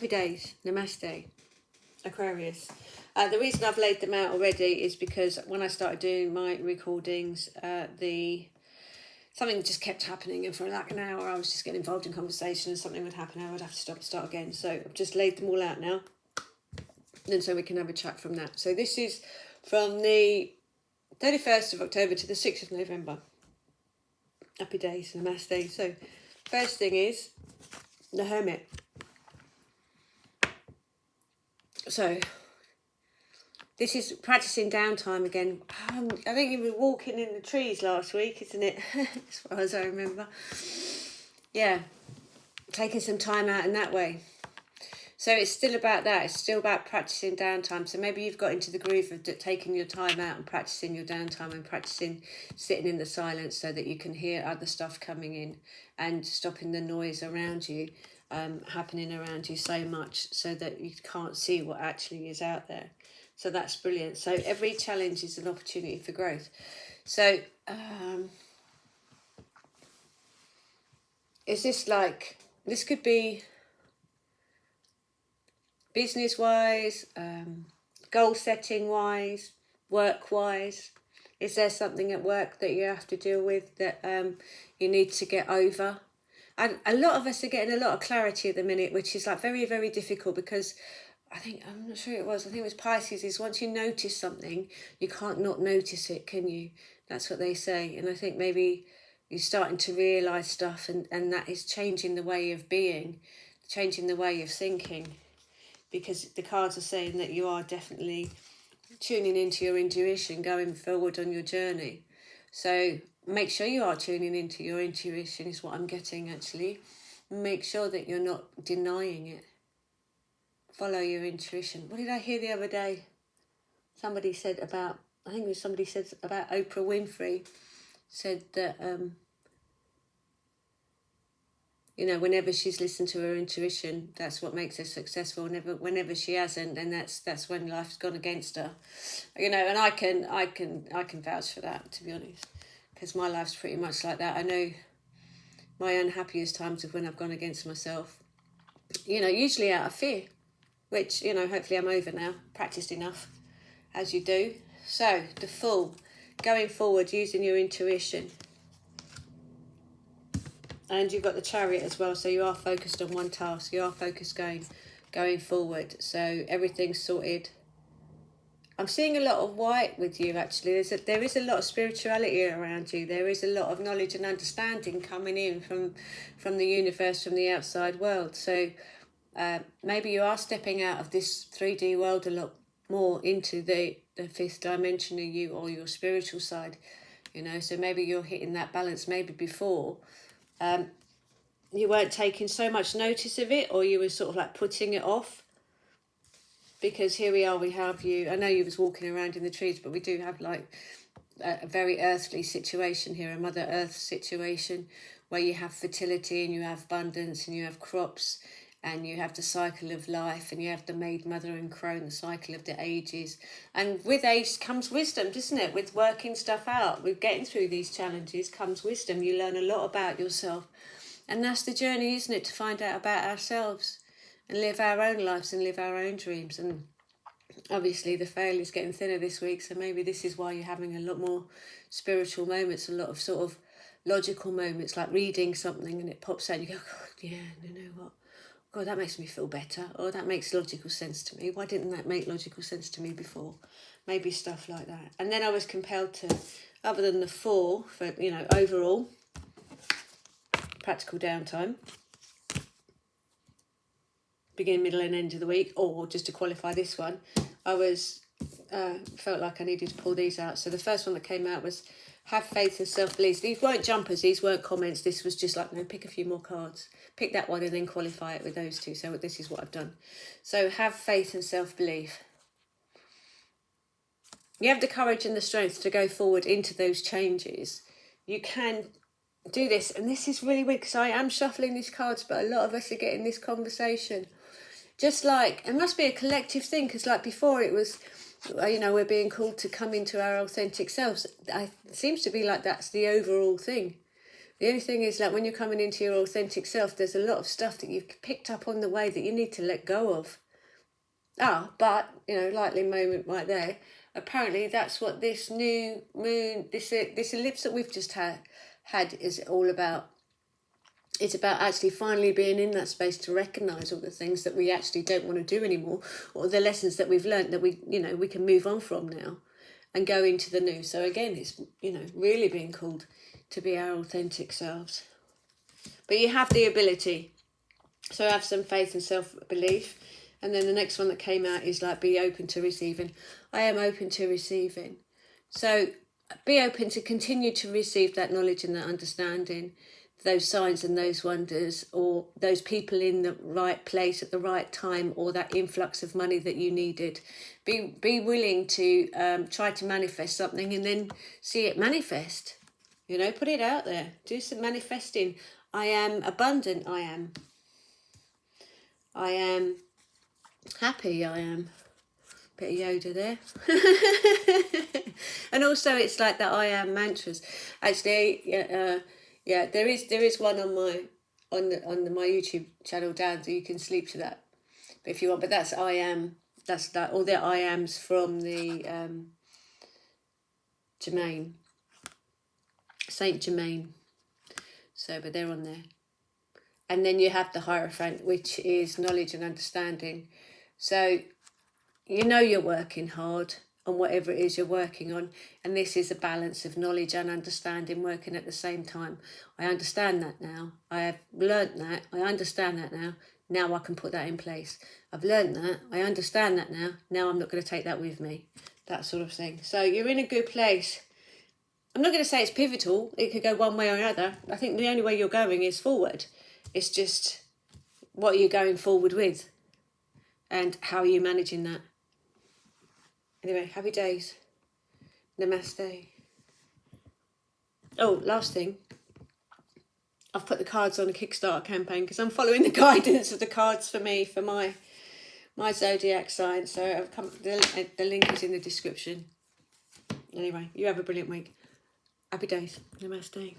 Happy days. Namaste. Aquarius. The reason I've laid them out already is because when I started doing my recordings, something just kept happening, and for like an hour I was just getting involved in conversation and something would happen and I would have to stop and start again. So I've just laid them all out now, and so we can have a chat from that. So this is from the 31st of October to the 6th of November. Happy days. Namaste. So first thing is the Hermit. So this is practicing downtime again. I think you were walking in the trees last week, isn't it? As far as I remember. Yeah, taking some time out in that way. So it's still about that. It's still about practicing downtime. So maybe you've got into the groove of taking your time out and practicing your downtime and practicing sitting in the silence so that you can hear other stuff coming in and stopping the noise around you, happening around you so much so that you can't see what actually is out there. So that's brilliant. So every challenge is an opportunity for growth. So is this like, this could be business-wise, goal-setting-wise, work-wise. Is there something at work that you have to deal with that you need to get over? And a lot of us are getting a lot of clarity at the minute, which is like very, very difficult because I'm not sure it was, I think it was Pisces, is once you notice something, you can't not notice it, can you? That's what they say. And I think maybe you're starting to realise stuff and that is changing the way of being, changing the way of thinking, because the cards are saying that you are definitely tuning into your intuition, going forward on your journey. So make sure you are tuning into your intuition is what I'm getting actually. Make sure that you're not denying it. Follow your intuition. What did I hear the other day? Somebody said about, I think it was somebody said about Oprah Winfrey, said that, whenever she's listened to her intuition, that's what makes her successful. Whenever she hasn't, then that's when life's gone against her. And I can vouch for that, to be honest, because my life's pretty much like that. I know my unhappiest times of when I've gone against myself, usually out of fear, which, hopefully I'm over now, practiced enough, as you do. So, the Fool, going forward, using your intuition. And you've got the Chariot as well, so you are focused on one task. You are focused going forward, so everything's sorted. I'm seeing a lot of white with you, actually. There is a lot of spirituality around you. There is a lot of knowledge and understanding coming in from the universe, from the outside world. So maybe you are stepping out of this 3D world a lot more into the fifth dimension of you, or your spiritual side, so maybe you're hitting that balance. Maybe before you weren't taking so much notice of it, or you were sort of like putting it off, because here we are, we have you. I know you was walking around in the trees, but we do have like a very earthly situation here, a Mother Earth situation, where you have fertility and you have abundance and you have crops and you have the cycle of life and you have the maid, mother and crone, the cycle of the ages. And with age comes wisdom, doesn't it? With working stuff out, with getting through these challenges comes wisdom. You learn a lot about yourself. And that's the journey, isn't it? To find out about ourselves and live our own lives and live our own dreams. And obviously the veil is getting thinner this week, so maybe this is why you're having a lot more spiritual moments, a lot of sort of logical moments, like reading something and it pops out and you go, God, yeah, you know what? God, that makes me feel better. Or that makes logical sense to me. Why didn't that make logical sense to me before? Maybe stuff like that. And then I was compelled to, other than the 4, for, overall, practical downtime, beginning, middle and end of the week, or just to qualify this one, I was felt like I needed to pull these out. So the first one that came out was have faith and self-belief. These weren't jumpers, these weren't comments. This was just like, no, pick a few more cards. Pick that one and then qualify it with those two. So this is what I've done. So have faith and self-belief. You have the courage and the strength to go forward into those changes. You can do this. And this is really weird because I am shuffling these cards, but a lot of us are getting this conversation. Just like, it must be a collective thing, because like before it was, we're being called to come into our authentic selves. It seems to be like that's the overall thing. The only thing is, like, when you're coming into your authentic self, there's a lot of stuff that you've picked up on the way that you need to let go of. But, you know, lightning moment right there. Apparently that's what this new moon, this eclipse that we've just had is all about. It's about actually finally being in that space to recognise all the things that we actually don't want to do anymore, or the lessons that we've learnt that we can move on from now and go into the new. So again, it's, you know, really being called to be our authentic selves. But you have the ability. So have some faith and self-belief. And then the next one that came out is like, be open to receiving. I am open to receiving. So be open to continue to receive that knowledge and that understanding, those signs and those wonders, or those people in the right place at the right time, or that influx of money that you needed. Be willing to try to manifest something and then see it manifest. You know, put it out there. Do some manifesting. I am abundant. I am happy. I am. Bit of Yoda there. And also it's like the I am mantras. Actually, yeah, there is one on my YouTube channel down, so you can sleep to that, but if you want. But that's I am. That's that. All the I ams from the Germain, Saint Germain. So, but they're on there. And then you have the Hierophant, which is knowledge and understanding. So, you know, you're working hard on whatever it is you're working on, and this is a balance of knowledge and understanding working at the same time. I understand that now. I have learnt that. I understand that now. Now I can put that in place. I've learnt that. I understand that now. Now I'm not going to take that with me. That sort of thing. So you're in a good place. I'm not going to say it's pivotal. It could go one way or another. I think the only way you're going is forward. It's just, what are you going forward with? And how are you managing that? Anyway, happy days. Namaste. Oh, last thing. I've put the cards on a Kickstarter campaign because I'm following the guidance of the cards for me, for my zodiac sign. So the link is in the description. Anyway, you have a brilliant week. Happy days. Namaste.